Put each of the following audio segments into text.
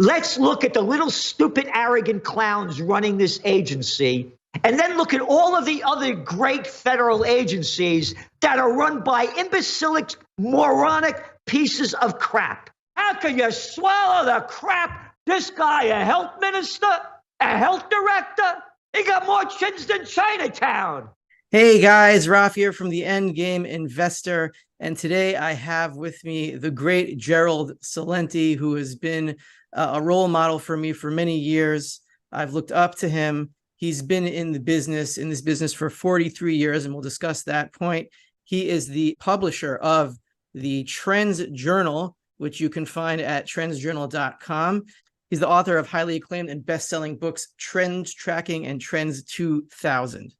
Let's look at the little stupid, arrogant clowns running this agency, and then look at all of the other great federal agencies that are run by imbecilic, moronic pieces of crap. How can you swallow the crap? This guy, a health minister, a health director, he got more chins than Chinatown. Hey guys, Raf here from the Endgame Investor, and today I have with me the great Gerald Celente, who has been a role model for me for many years. I've looked up to him. He's been in this business for 43 years, and we'll discuss that point. He is the publisher of the Trends Journal, which you can find at trendsjournal.com. He's the author of highly acclaimed and best-selling books, Trends Tracking and Trends 2000.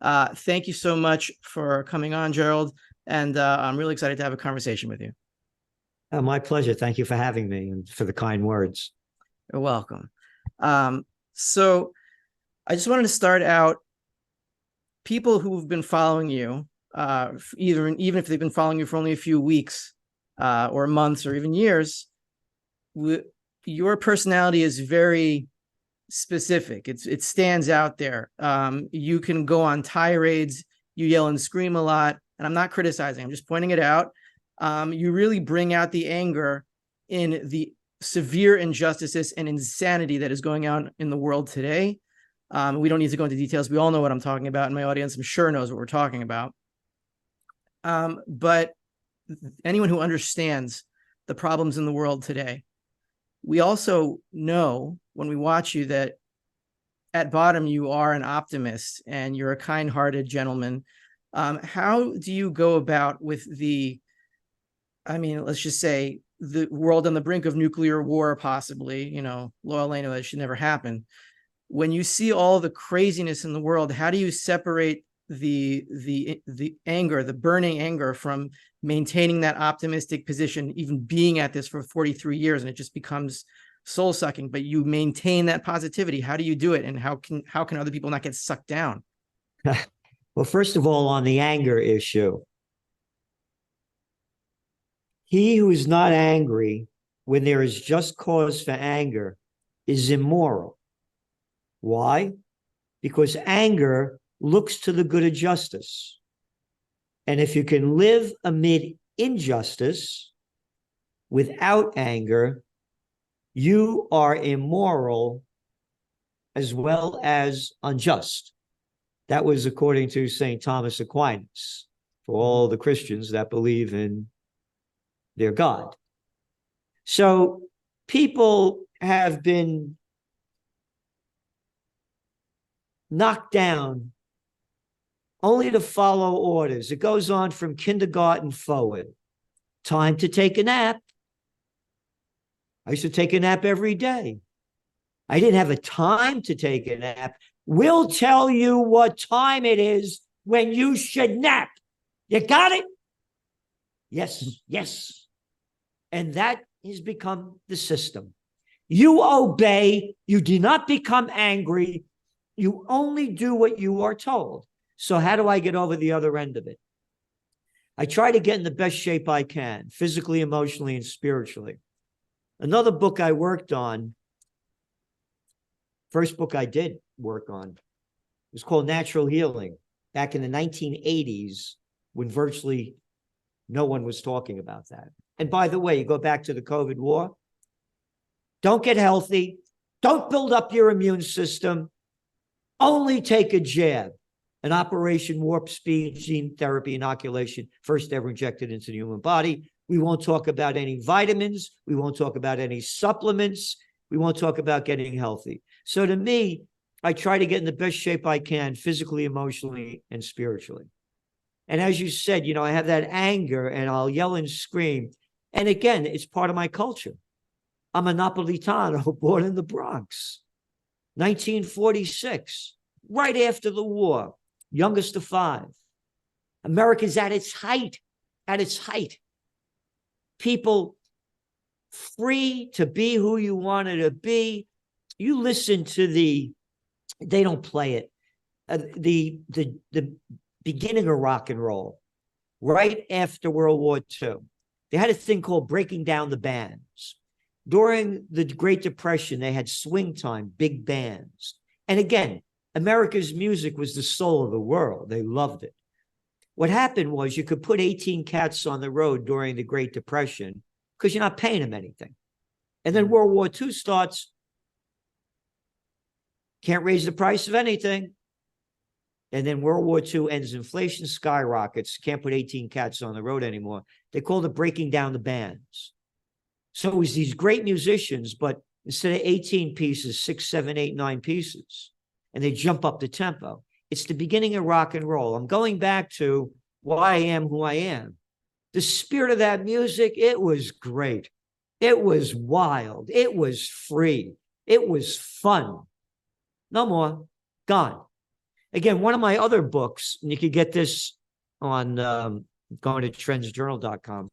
Thank you so much for coming on, Gerald, and I'm really excited to have a conversation with you. My pleasure. Thank you for having me and for the kind words. You're welcome. So I just wanted to start out, people who've been following you, even if they've been following you for only a few weeks or months or even years, your personality is very specific. It stands out there. You can go on tirades, you yell and scream a lot, and I'm not criticizing, I'm just pointing it out. You really bring out the anger in the severe injustices and insanity that is going on in the world today. We don't need to go into details. We all know what I'm talking about, and my audience, I'm sure, knows what we're talking about. But anyone who understands the problems in the world today, we also know when we watch you that at bottom you are an optimist and you're a kind-hearted gentleman. How do you go about with let's just say the world on the brink of nuclear war, possibly, Laura Leno, that should never happen. When you see all the craziness in the world, how do you separate the anger, the burning anger, from maintaining that optimistic position, even being at this for 43 years, and it just becomes soul-sucking, but you maintain that positivity? How do you do it, and how can other people not get sucked down? Well, first of all, on the anger issue, he who is not angry when there is just cause for anger is immoral. Why? Because anger looks to the good of justice. And if you can live amid injustice without anger, you are immoral as well as unjust. That was according to St. Thomas Aquinas, for all the Christians that believe in their God. So people have been knocked down only to follow orders. It goes on from kindergarten forward. Time to take a nap. I used to take a nap every day. I didn't have a time to take a nap. We'll tell you what time it is when you should nap. You got it? Yes, yes. And that has become the system. You obey. You do not become angry. You only do what you are told. So how do I get over the other end of it? I try to get in the best shape I can, physically, emotionally, and spiritually. Another book I worked on, first book I did work on, was called Natural Healing, back in the 1980s, when virtually no one was talking about that. And by the way, you go back to the COVID war, don't get healthy, don't build up your immune system, only take a jab. An Operation Warp Speed gene therapy inoculation, first ever injected into the human body. We won't talk about any vitamins. We won't talk about any supplements. We won't talk about getting healthy. So to me, I try to get in the best shape I can, physically, emotionally, and spiritually. And as you said, I have that anger and I'll yell and scream. And again, it's part of my culture. I'm a Napolitano, born in the Bronx. 1946, right after the war, youngest of five. America's at its height, People free to be who you wanted to be. You listen to they don't play it, the beginning of rock and roll, right after World War II. They had a thing called breaking down the bands. During the Great Depression, they had swing time, big bands. And again, America's music was the soul of the world. They loved it. What happened was you could put 18 cats on the road during the Great Depression because you're not paying them anything. And then World War II starts. Can't raise the price of anything. And then World War II ends, inflation skyrockets. Can't put 18 cats on the road anymore. They called it breaking down the bands. So it was these great musicians, but instead of 18 pieces, 6, 7, 8, 9 pieces, and they jump up the tempo. It's the beginning of rock and roll. I'm going back to why I am who I am. The spirit of that music, it was great. It was wild. It was free. It was fun. No more. Gone. Again, one of my other books, and you can get this on going to trendsjournal.com,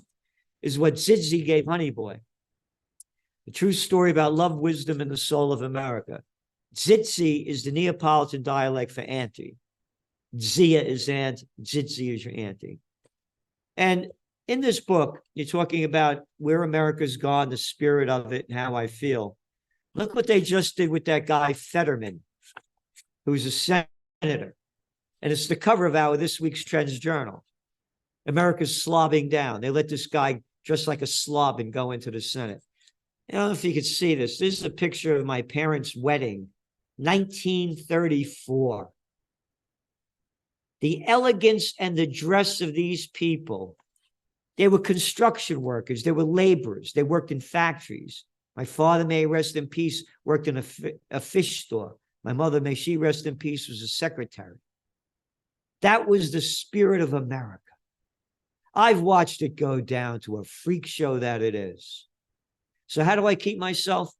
is What Zidzi Gave Honey Boy. The true story about love, wisdom, and the soul of America. Zitzi is the Neapolitan dialect for auntie. Zia is aunt, Zitzi is your auntie. And in this book, you're talking about where America's gone, the spirit of it, and how I feel. Look what they just did with that guy, Fetterman, who's a senator. And it's the cover of our this week's Trends Journal. America's slobbing down. They let this guy dress like a slob and go into the Senate. I don't know if you could see this. This is a picture of my parents' wedding, 1934. The elegance and the dress of these people. They were construction workers. They were laborers. They worked in factories. My father, may he rest in peace, worked in a fish store. My mother, may she rest in peace, was a secretary. That was the spirit of America. I've watched it go down to a freak show that it is. So how do I keep myself?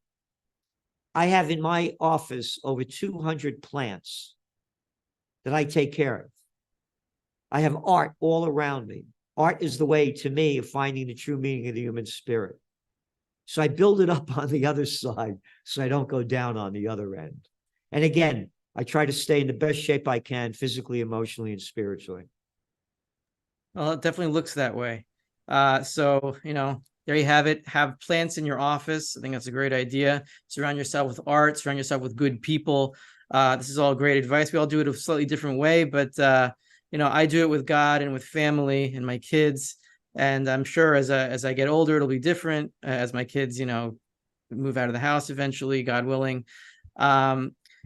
I have in my office over 200 plants that I take care of. I have art all around me. Art is the way, to me, of finding the true meaning of the human spirit. So I build it up on the other side so I don't go down on the other end. And again, I try to stay in the best shape I can, physically, emotionally, and spiritually. Well, it definitely looks that way. So, there you have it. Have plants in your office. I think that's a great idea. Surround yourself with art, surround yourself with good people. This is all great advice. We all do it a slightly different way, but I do it with God and with family and my kids. And I'm sure as I get older, it'll be different as my kids, move out of the house eventually, God willing.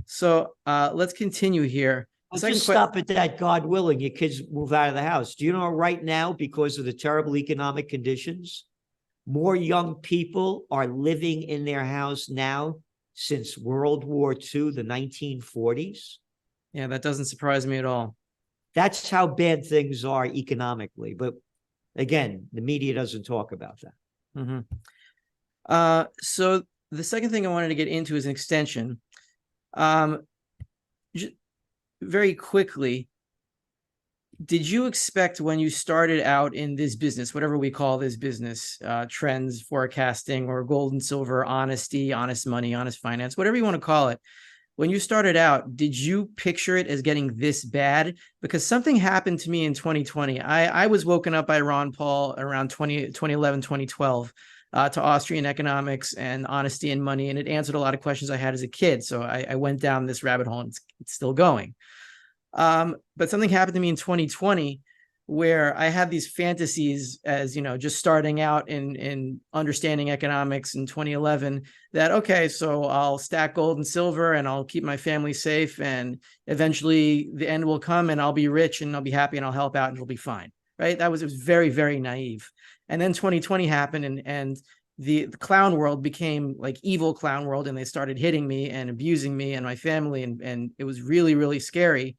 So let's continue here. I'll just stop at that, God willing, your kids move out of the house. Do you know right now, because of the terrible economic conditions, more young people are living in their house now since World War II, the 1940s? Yeah, that doesn't surprise me at all. That's how bad things are economically. But again, the media doesn't talk about that. Mm-hmm. So the second thing I wanted to get into is an extension. Very quickly, did you expect when you started out in this business, whatever we call this business, trends, forecasting, or gold and silver, honesty, honest money, honest finance, whatever you want to call it, when you started out, did you picture it as getting this bad? Because something happened to me in 2020. I was woken up by Ron Paul around 2011, 2012 to Austrian economics and honesty and money, and it answered a lot of questions I had as a kid. So I went down this rabbit hole, and it's still going. But something happened to me in 2020 where I had these fantasies as, just starting out in understanding economics in 2011 that, okay, so I'll stack gold and silver and I'll keep my family safe, and eventually the end will come and I'll be rich and I'll be happy and I'll help out and it'll be fine. Right. It was very, very naive. And then 2020 happened and the clown world became like evil clown world, and they started hitting me and abusing me and my family. And it was really, really scary.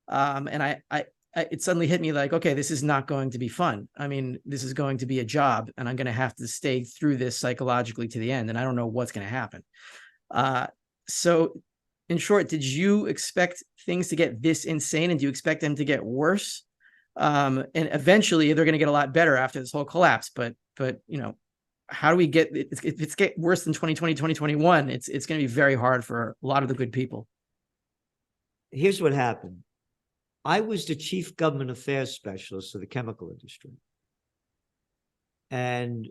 And it suddenly hit me like, okay, this is not going to be fun. I mean, this is going to be a job, and I'm going to have to stay through this psychologically to the end, and I don't know what's going to happen. So in short, did you expect things to get this insane, and do you expect them to get worse? And eventually they're going to get a lot better after this whole collapse. But how do we get it? If it's get worse than 2020, 2021, it's going to be very hard for a lot of the good people. Here's what happened. I was the chief government affairs specialist of the chemical industry. And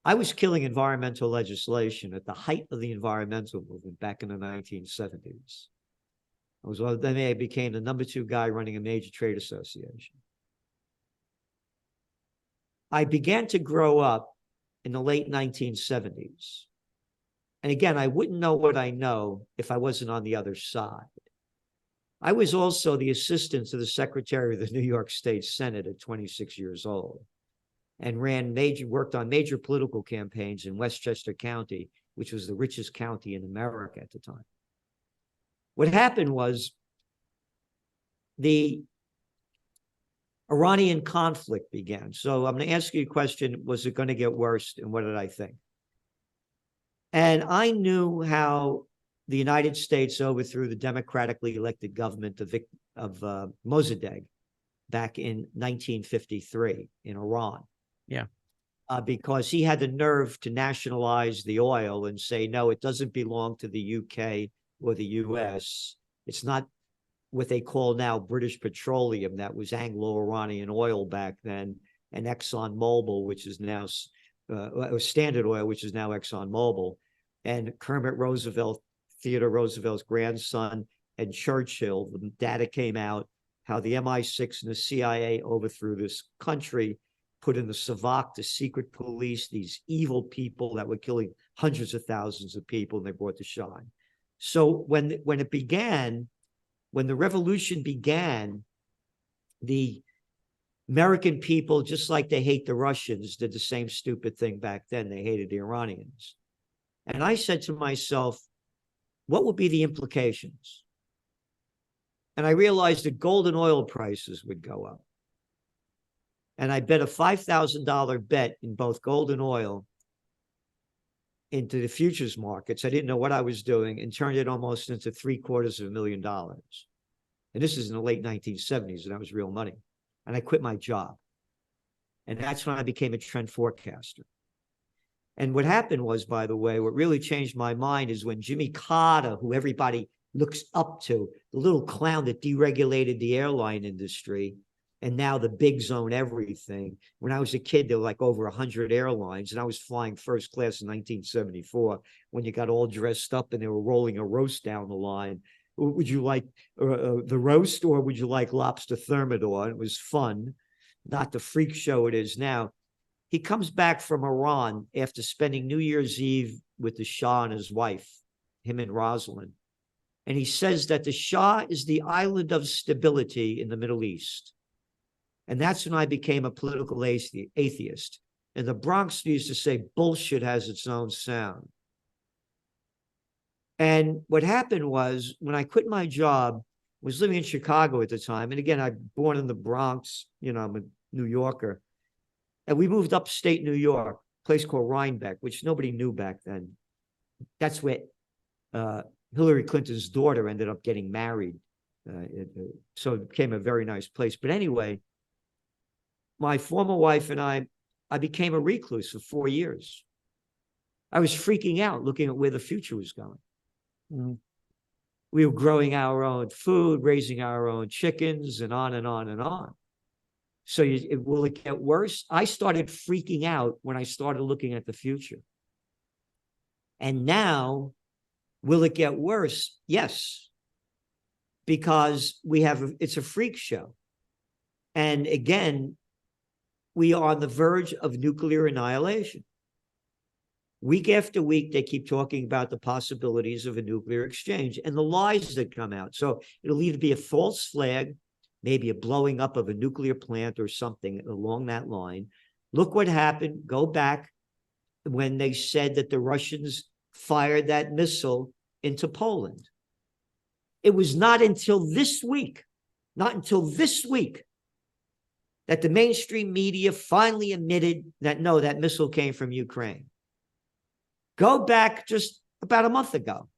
I was killing environmental legislation at the height of the environmental movement back in the 1970s. Then I became the #2 guy running a major trade association. I began to grow up in the late 1970s. And again, I wouldn't know what I know if I wasn't on the other side. I was also the assistant to the Secretary of the New York State Senate at 26 years old, and worked on major political campaigns in Westchester County, which was the richest county in America at the time. What happened was the Iranian conflict began. So I'm going to ask you a question. Was it going to get worse? And what did I think? And I knew how the United States overthrew the democratically elected government of Mossadegh back in 1953 in Iran. Yeah. Because he had the nerve to nationalize the oil and say, no, it doesn't belong to the UK or the US. It's not what they call now British Petroleum. That was Anglo-Iranian oil back then, and ExxonMobil, which is now Standard Oil, which is now ExxonMobil, and Kermit Roosevelt, Theodore Roosevelt's grandson, and Churchill. The data came out how the MI6 and the CIA overthrew this country, put in the Savak, the secret police, these evil people that were killing hundreds of thousands of people, and they brought the Shah. So when the revolution began, the American people, just like they hate the Russians, did the same stupid thing back then. They hated the Iranians. And I said to myself, what would be the implications? And I realized that gold and oil prices would go up. And I bet a $5,000 bet in both gold and oil into the futures markets. I didn't know what I was doing, and turned it almost into $750,000. And this is in the late 1970s, and that was real money. And I quit my job. And that's when I became a trend forecaster. And what happened was, by the way, what really changed my mind is when Jimmy Carter, who everybody looks up to, the little clown that deregulated the airline industry, and now the bigs own everything. When I was a kid, there were like over 100 airlines, and I was flying first class in 1974 when you got all dressed up and they were rolling a roast down the line. Would you like the roast, or would you like lobster thermidor? And it was fun, not the freak show it is now. He comes back from Iran after spending New Year's Eve with the Shah and his wife, him and Rosalind. And he says that the Shah is the island of stability in the Middle East. And that's when I became a political atheist. And the Bronx used to say, bullshit has its own sound. And what happened was, when I quit my job, I was living in Chicago at the time. And again, I'm born in the Bronx, I'm a New Yorker. And we moved upstate New York, a place called Rhinebeck, which nobody knew back then. That's where Hillary Clinton's daughter ended up getting married. So it became a very nice place. But anyway, my former wife and I became a recluse for 4 years. I was freaking out looking at where the future was going. Mm-hmm. We were growing our own food, raising our own chickens, and on and on and on. So will it get worse? I started freaking out when I started looking at the future. And now, will it get worse? Yes, because it's a freak show. And again, we are on the verge of nuclear annihilation. Week after week, they keep talking about the possibilities of a nuclear exchange and the lies that come out. So it'll either be a false flag, maybe a blowing up of a nuclear plant or something along that line. Look what happened. Go back when they said that the Russians fired that missile into Poland. It was not until this week, that the mainstream media finally admitted that, no, that missile came from Ukraine. Go back just about a month ago.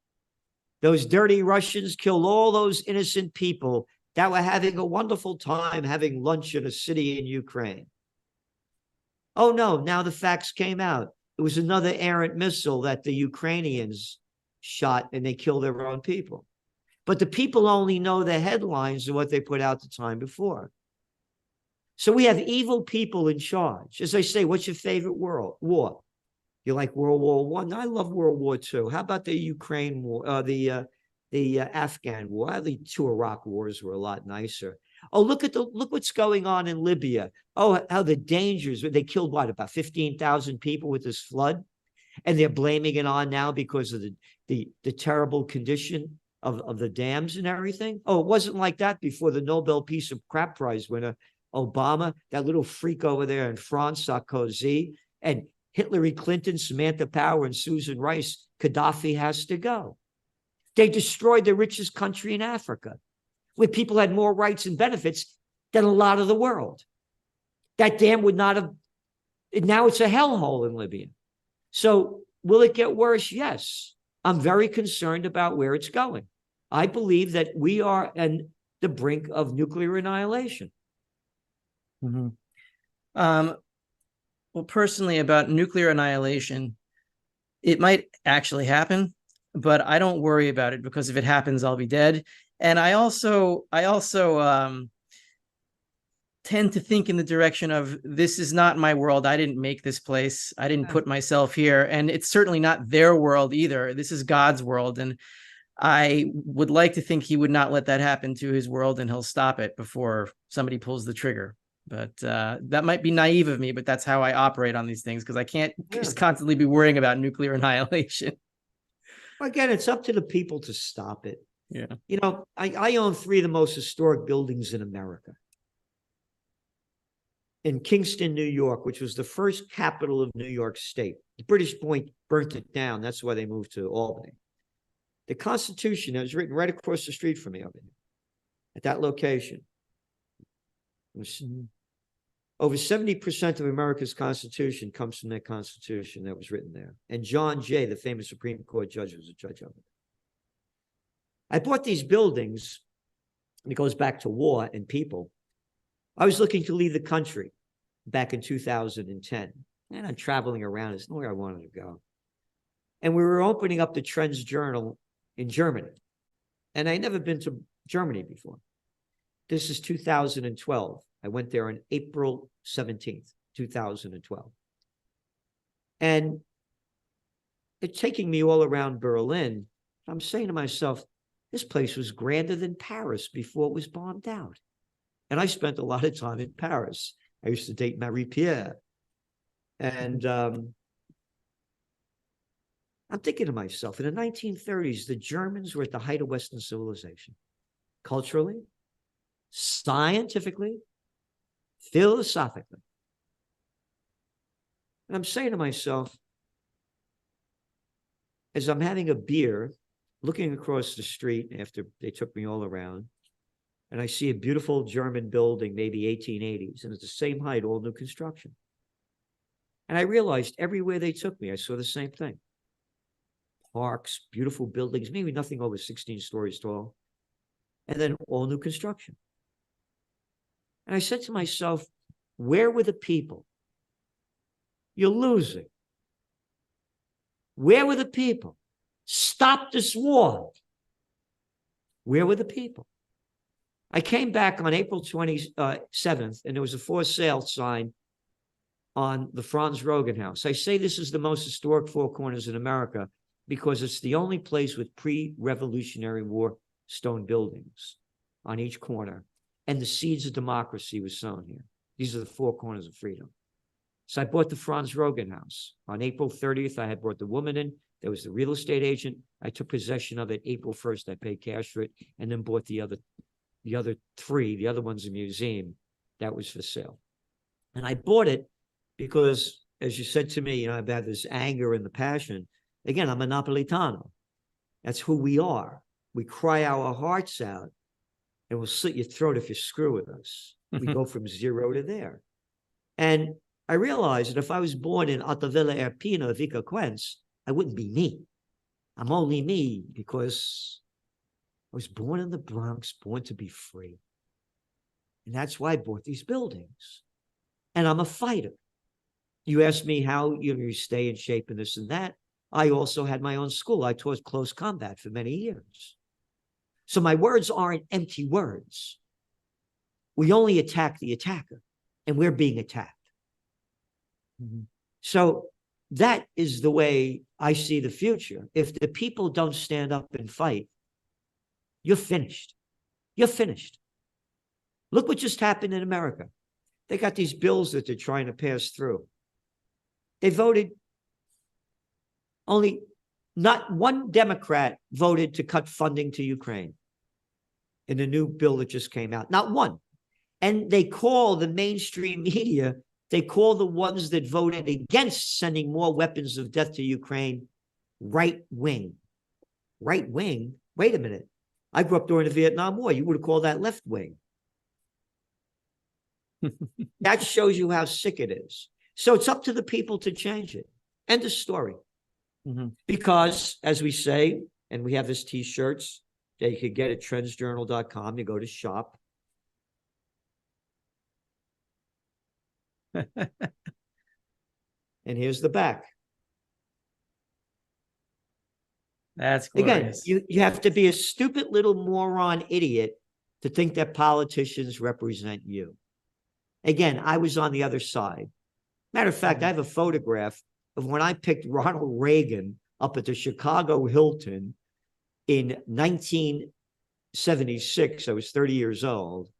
Those dirty Russians killed all those innocent people that were having a wonderful time having lunch in a city in Ukraine. Oh, no, now the facts came out. It was another errant missile that the Ukrainians shot, and they killed their own people. But the people only know the headlines of what they put out the time before. So we have evil people in charge. As I say, what's your favorite war? You like World War One? I love World War Two. How about the Ukraine war, the Afghan war? The two Iraq wars were a lot nicer. Oh, look what's going on in Libya. Oh, how the dangers. They killed what, about 15,000 people with this flood, and they're blaming it on now because of the terrible condition of the dams and everything. Oh, it wasn't like that before the Nobel Peace of Crap Prize winner Obama, that little freak over there in France, Sarkozy, and Hillary Clinton, Samantha Power, and Susan Rice. Gaddafi has to go. They destroyed the richest country in Africa, where people had more rights and benefits than a lot of the world. That dam would not have, now it's a hellhole in Libya. So will it get worse? Yes. I'm very concerned about where it's going. I believe that we are on the brink of nuclear annihilation. Mm-hmm. Well, personally, about nuclear annihilation, it might actually happen, but I don't worry about it, because if it happens, I'll be dead. And I also tend to think in the direction of, this is not my world. I didn't make this place. I didn't put myself here. And it's certainly not their world either. This is God's world. And I would like to think he would not let that happen to his world, and he'll stop it before somebody pulls the trigger. But that might be naive of me, but that's how I operate on these things, because I can't just constantly be worrying about nuclear annihilation. Again, it's up to the people to stop it. Yeah. You know, I own 3 of the most historic buildings in America. In Kingston, New York, which was the first capital of New York State. The British burnt it down. That's why they moved to Albany. The Constitution that was written right across the street from me over here, at that location. Over 70% of America's Constitution comes from that Constitution that was written there. And John Jay, the famous Supreme Court judge, was a judge of it. I bought these buildings, and it goes back to war and people. I was looking to leave the country back in 2010, and I'm traveling around. There's nowhere I wanted to go. And we were opening up the Trends Journal in Germany. And I'd never been to Germany before. This is 2012. I went there on April 17th, 2012. And it's taking me all around Berlin. I'm saying to myself, this place was grander than Paris before it was bombed out. And I spent a lot of time in Paris. I used to date Marie-Pierre. And I'm thinking to myself, in the 1930s, the Germans were at the height of Western civilization. Culturally, scientifically, philosophically. And I'm saying to myself, as I'm having a beer, looking across the street after they took me all around, and I see a beautiful German building, maybe 1880s, and it's the same height, all new construction. And I realized everywhere they took me, I saw the same thing. Parks, beautiful buildings, maybe nothing over 16 stories tall, and then all new construction. And I said to myself, where were the people? You're losing. Where were the people? Stop this war. Where were the people? I came back on April 27th, and there was a for sale sign on the Franz Roggen House. I say this is the most historic Four Corners in America because it's the only place with pre-Revolutionary War stone buildings on each corner, and the seeds of democracy was sown here. These are the Four Corners of freedom. So I bought the Franz Roggen House. On April 30th, I had brought the woman in. There was the real estate agent. I took possession of it. April 1st, I paid cash for it, and then bought the other 3. The other one's a museum that was for sale. And I bought it because, as you said to me, you know, I've had this anger and the passion. Again, I'm a Napolitano. That's who we are. We cry our hearts out, and we'll slit your throat if you screw with us. We go from 0 to there. And I realized that if I was born in Altavilla Erpino, Vica Quenz, I wouldn't be me. I'm only me because I was born in the Bronx, born to be free. And that's why I bought these buildings. And I'm a fighter. You asked me how you stay in shape and this and that. I also had my own school. I taught close combat for many years. So my words aren't empty words. We only attack the attacker, and we're being attacked. Mm-hmm. So that is the way I see the future. If the people don't stand up and fight, you're finished. You're finished. Look what just happened in America. They got these bills that they're trying to pass through. They voted, only not one Democrat voted to cut funding to Ukraine in the new bill that just came out. Not one. And they call the mainstream media, they call the ones that voted against sending more weapons of death to Ukraine right wing. Right wing? Wait a minute. I grew up during the Vietnam War. You would have called that left wing. That shows you how sick it is. So it's up to the people to change it. End of story. Mm-hmm. Because, as we say, and we have this t-shirts that you could get at trendsjournal.com. You go to shop. And here's the back. That's glorious. Again, you have to be a stupid little moron idiot to think that politicians represent you. Again, I was on the other side. Matter of fact, I have a photograph of when I picked Ronald Reagan up at the Chicago Hilton in 1976. I was 30 years old.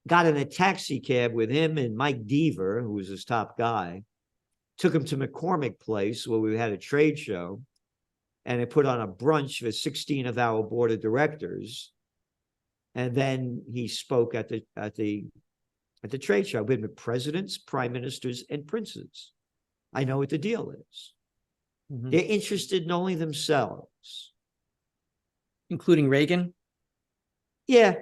Got in a taxi cab with him and Mike Deaver, who was his top guy. Took him to McCormick Place where we had a trade show. And I put on a brunch for 16 of our board of directors. And then he spoke at the trade show with presidents, prime ministers, and princes. I know what the deal is. Mm-hmm. They're interested in only themselves. Including Reagan? Yeah,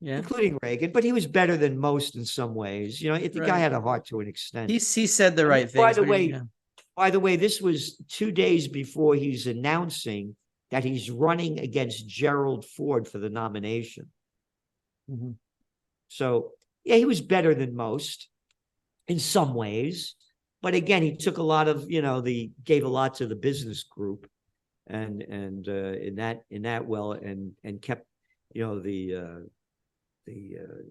Yeah. including Reagan, but he was better than most in some ways. You know, the guy had a heart to an extent. He said the right things. By the way, this was 2 days before he's announcing that he's running against Gerald Ford for the nomination. Mm-hmm. So, yeah, he was better than most in some ways. But again, he took a lot of, gave a lot to the business group and in that well, and kept, the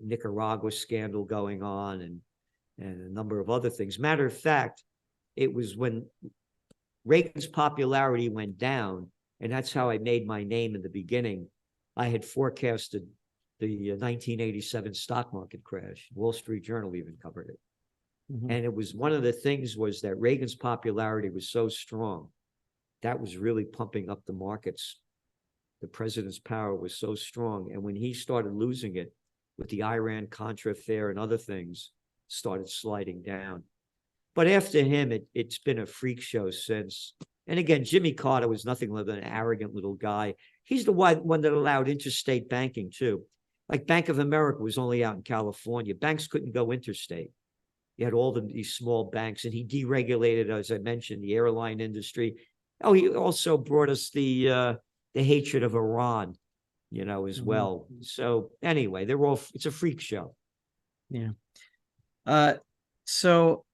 Nicaragua scandal going on and a number of other things. Matter of fact, it was when Reagan's popularity went down, and that's how I made my name in the beginning. I had forecasted the 1987 stock market crash. Wall Street Journal even covered it. Mm-hmm. And it was one of the things was that Reagan's popularity was so strong. That was really pumping up the markets. The president's power was so strong. And when he started losing it with the Iran-Contra affair and other things, started sliding down. But after him, it's been a freak show since. And again, Jimmy Carter was nothing but an arrogant little guy. He's the one that allowed interstate banking too. Like Bank of America was only out in California. Banks couldn't go interstate. You had all these small banks, and he deregulated, as I mentioned, the airline industry. Oh, he also brought us the hatred of Iran, as well. So anyway, it's a freak show. Yeah. So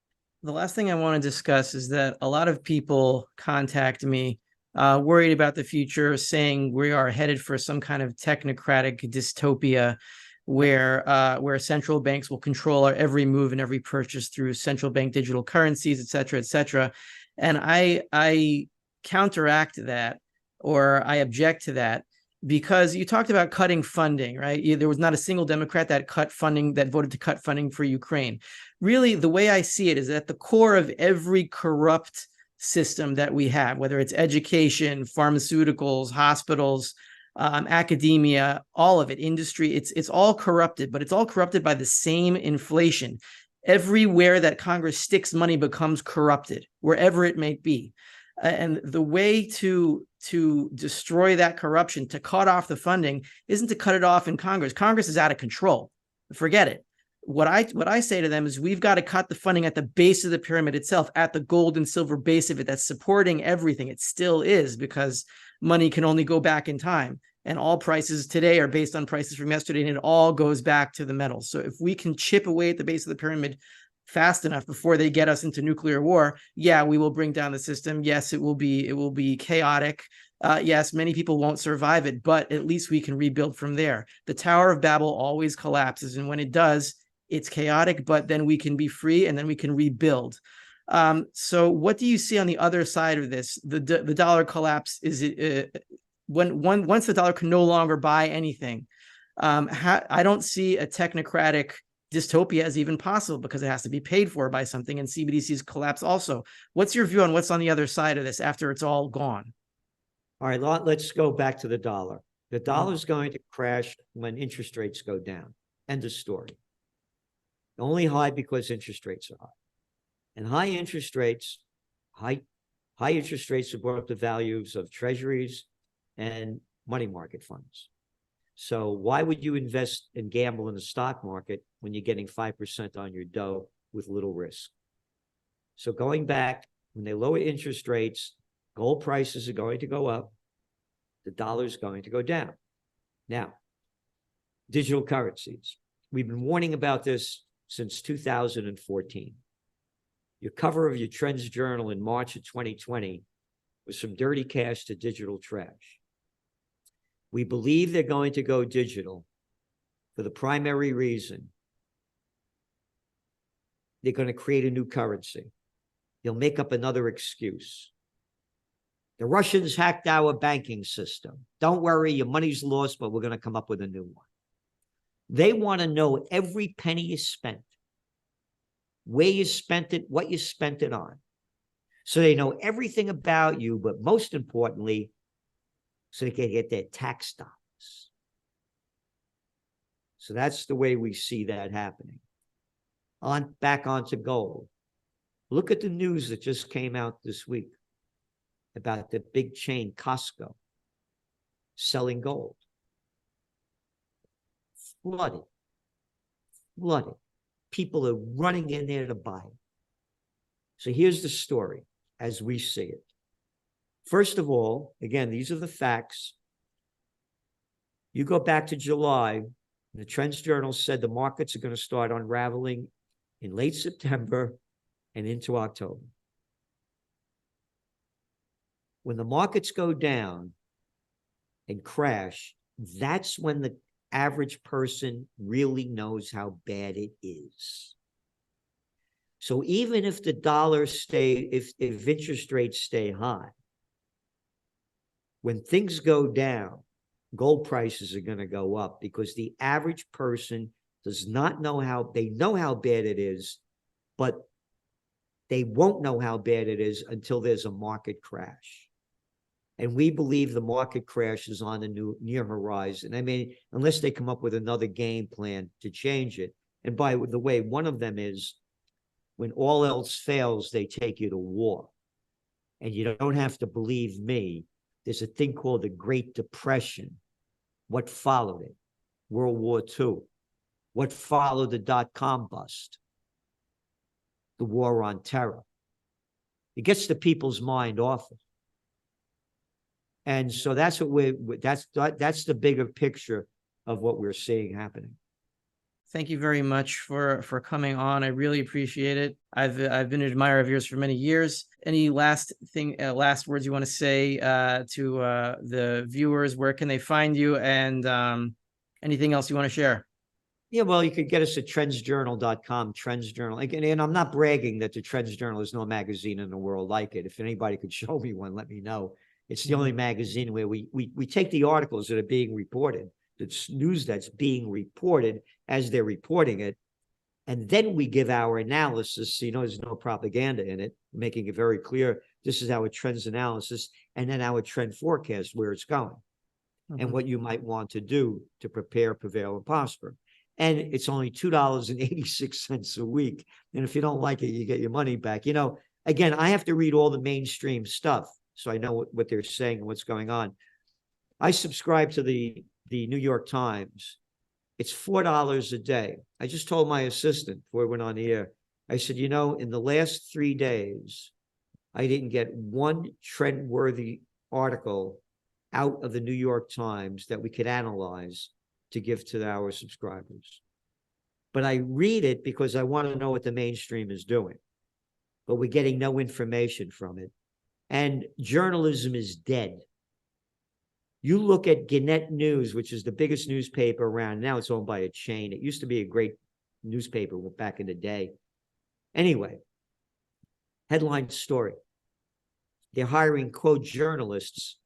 the last thing I want to discuss is that a lot of people contact me worried about the future, saying we are headed for some kind of technocratic dystopia where central banks will control our every move and every purchase through central bank digital currencies, et cetera, et cetera. And I counteract that, or I object to that, because you talked about cutting funding, right? There was not a single Democrat that voted to cut funding for Ukraine. Really, the way I see it is at the core of every corrupt system that we have, whether it's education, pharmaceuticals, hospitals, academia, all of it, industry, it's all corrupted, but it's all corrupted by the same inflation. Everywhere that Congress sticks money becomes corrupted, wherever it may be. And the way to destroy that corruption, to cut off the funding, isn't to cut it off in Congress. Congress is out of control. Forget it. What I say to them is we've got to cut the funding at the base of the pyramid itself, at the gold and silver base of it that's supporting everything. It still is, because money can only go back in time. And all prices today are based on prices from yesterday, and it all goes back to the metals. So if we can chip away at the base of the pyramid fast enough before they get us into nuclear war, yeah, we will bring down the system. Yes, it will be chaotic. Yes, many people won't survive it, but at least we can rebuild from there. The Tower of Babel always collapses, and when it does, it's chaotic, but then we can be free and then we can rebuild. So what do you see on the other side of this? The dollar collapse, is it once the dollar can no longer buy anything? I don't see a technocratic dystopia as even possible because it has to be paid for by something, and CBDCs collapse also. What's your view on what's on the other side of this after it's all gone? All right, let's go back to the dollar. The dollar is going to crash when interest rates go down. End of story. Only high because interest rates are high. And high interest rates have brought up the values of treasuries and money market funds. So why would you invest and gamble in the stock market when you're getting 5% on your dough with little risk? So going back, when they lower interest rates, gold prices are going to go up. The dollar is going to go down. Now, digital currencies. We've been warning about this since 2014. Your cover of your Trends Journal in March of 2020 was from dirty cash to digital trash. We believe they're going to go digital for the primary reason they're going to create a new currency. They'll make up another excuse. The Russians hacked our banking system. Don't worry, your money's lost, but we're going to come up with a new one. They want to know every penny you spent, where you spent it, what you spent it on. So they know everything about you, but most importantly, so they can get their tax dollars. So that's the way we see that happening. Back onto gold. Look at the news that just came out this week about the big chain Costco selling gold. Flooded. People are running in there to buy it. So here's the story as we see it. First of all, again, these are the facts. You go back to July, the Trends Journal said the markets are going to start unraveling in late September and into October. When the markets go down and crash, that's when the average person really knows how bad it is. So even if the dollar if interest rates stay high, when things go down, gold prices are going to go up because the average person does not know they know how bad it is, but they won't know how bad it is until there's a market crash. And we believe the market crash is on the near horizon. I mean, unless they come up with another game plan to change it. And by the way, one of them is when all else fails, they take you to war. And you don't have to believe me. There's a thing called the Great Depression. What followed it? World War II. What followed the dot-com bust? The war on terror. It gets the people's mind off it. And so that's what that's the bigger picture of what we're seeing happening. Thank you very much for coming on. I really appreciate it. I've been an admirer of yours for many years. Any last words you want to say to the viewers? Where can they find you? And anything else you want to share? Yeah, well, you could get us at trendsjournal.com, Trends Journal. Again, and I'm not bragging that the Trends Journal is no magazine in the world like it. If anybody could show me one, let me know. It's the only magazine where we take the articles that are being reported, that's news that's being reported as they're reporting it, and then we give our analysis. So, there's no propaganda in it, making it very clear this is our trends analysis, and then our trend forecast where it's going, and what you might want to do to prepare, prevail, and prosper. And it's only $2.86 a week. And if you don't like it, you get your money back. Again, I have to read all the mainstream stuff, so I know what they're saying and what's going on. I subscribe to the New York Times. It's $4 a day. I just told my assistant before we went on the air, I said, in the last 3 days, I didn't get one trend-worthy article out of the New York Times that we could analyze to give to our subscribers. But I read it because I want to know what the mainstream is doing. But we're getting no information from it. And journalism is dead. You look at Gannett News, which is the biggest newspaper around. Now it's owned by a chain. It used to be a great newspaper back in the day. Anyway, Headline story. They're hiring, quote, journalists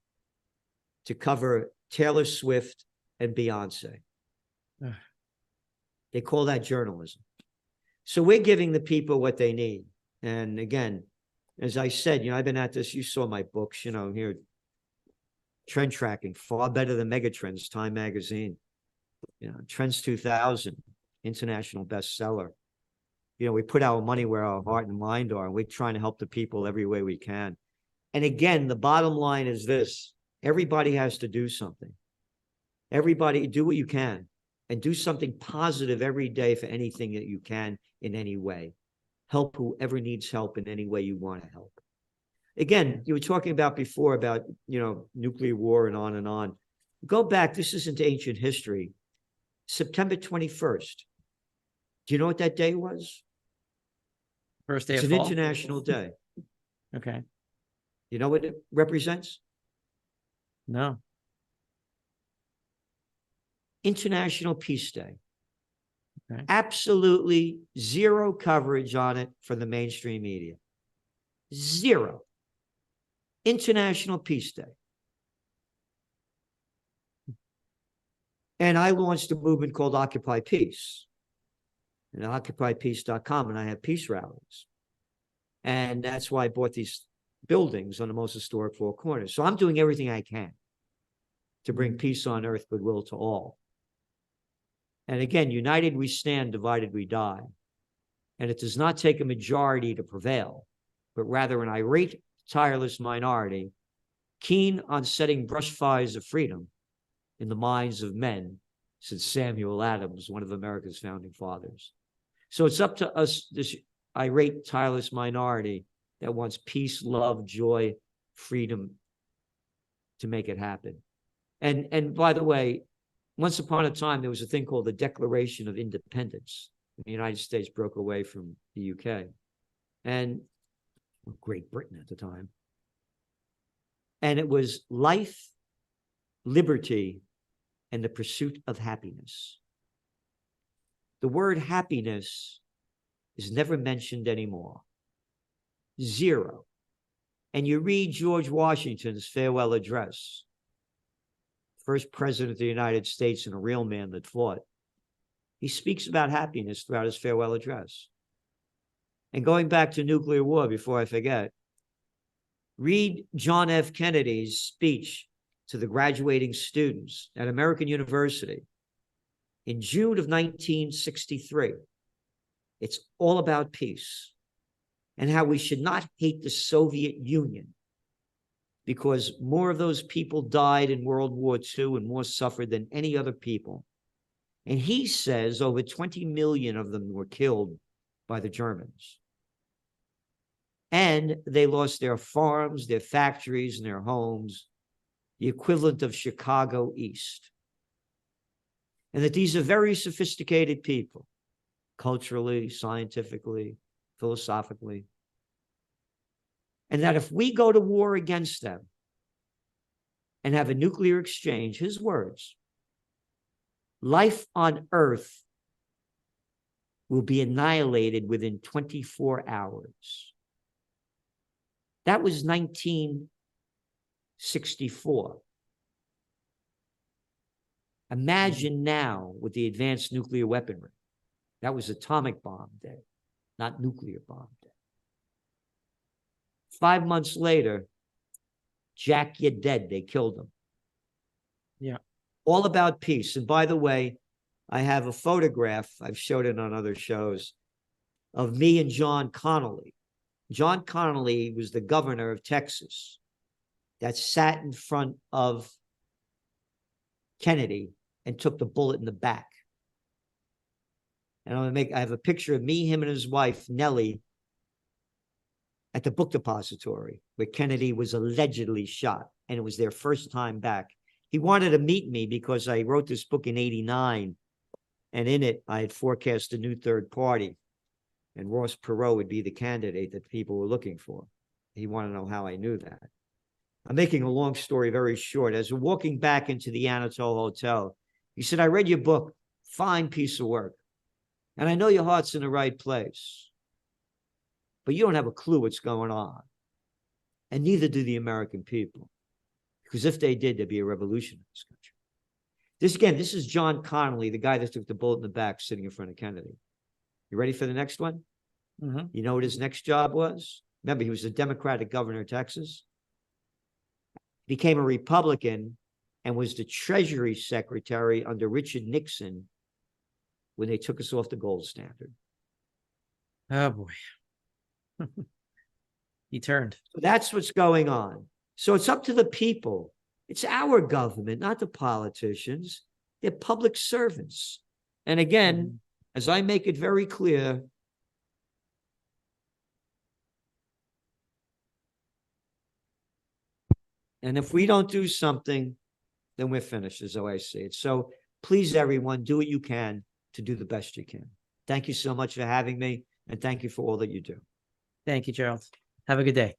to cover Taylor Swift and Beyonce. They call that journalism. So we're giving the people what they need. And again, as I said, I've been at this, you saw my books, here, trend tracking, far better than Megatrends, Time Magazine, Trends 2000, international bestseller. We put our money where our heart and mind are, and we're trying to help the people every way we can. And again, the bottom line is this: everybody has to do something. Everybody do what you can and do something positive every day for anything that you can in any way. Help whoever needs help in any way you want to help. Again, you were talking about before about, nuclear war and on and on. Go back, this isn't ancient history. September 21st. Do you know what that day was? First day It's of an fall? international day. Okay. You know what it represents? No. International Peace Day. Okay. Absolutely zero coverage on it from the mainstream media. Zero. International Peace Day. And I launched a movement called Occupy Peace. And occupypeace.com, and I have peace rallies. And that's why I bought these buildings on the most historic four corners. So I'm doing everything I can to bring peace on earth, goodwill to all. And again, united we stand, divided we die. And it does not take a majority to prevail, but rather an irate, tireless minority, keen on setting brush fires of freedom in the minds of men, said Samuel Adams, one of America's founding fathers. So it's up to us, this irate, tireless minority that wants peace, love, joy, freedom to make it happen. And by the way, once upon a time, there was a thing called the Declaration of Independence. The United States broke away from the UK and Great Britain at the time. And it was life, liberty, and the pursuit of happiness. The word happiness is never mentioned anymore. Zero. And you read George Washington's farewell address, first president of the United States and a real man that fought. He speaks about happiness throughout his farewell address. And going back to nuclear war, before I forget, read John F. Kennedy's speech to the graduating students at American University in June of 1963. It's all about peace and how we should not hate the Soviet Union because more of those people died in World War II and more suffered than any other people. And he says over 20 million of them were killed by the Germans. And they lost their farms, their factories, and their homes, the equivalent of Chicago East. And that these are very sophisticated people, culturally, scientifically, philosophically. And that if we go to war against them and have a nuclear exchange, his words, life on Earth will be annihilated within 24 hours. That was 1964. Imagine now with the advanced nuclear weaponry. That was atomic bomb day, not nuclear bomb day. 5 months later, Jack, you're dead. They killed him. Yeah. All about peace. And by the way, I have a photograph, I've showed it on other shows, of me and John Connally. John Connally was the governor of Texas that sat in front of Kennedy and took the bullet in the back. And I have a picture of me, him, and his wife, Nellie, at the book depository where Kennedy was allegedly shot. And it was their first time back. He wanted to meet me because I wrote this book in '89. And in it, I had forecast a new third party. And Ross Perot would be the candidate that people were looking for. He wanted to know how I knew that. I'm making a long story very short. As we're walking back into the Anatole Hotel, he said, I read your book, fine piece of work. And I know your heart's in the right place. but you don't have a clue what's going on. And neither do the American people. Because if they did, there'd be a revolution in this country. This is John Connolly, the guy that took the bullet in the back sitting in front of Kennedy. You ready for the next one? Mhm. You know what his next job was? Remember, he was the Democratic governor of Texas. Became a Republican and was the Treasury Secretary under Richard Nixon when they took us off the gold standard. Oh boy. He turned. So that's what's going on. So it's up to the people. It's our government, not the politicians. They're public servants. And again, as I make it very clear, and if we don't do something, then we're finished, as I see it. So please, everyone, do what you can to do the best you can. Thank you so much for having me, and thank you for all that you do. Thank you, Gerald. Have a good day.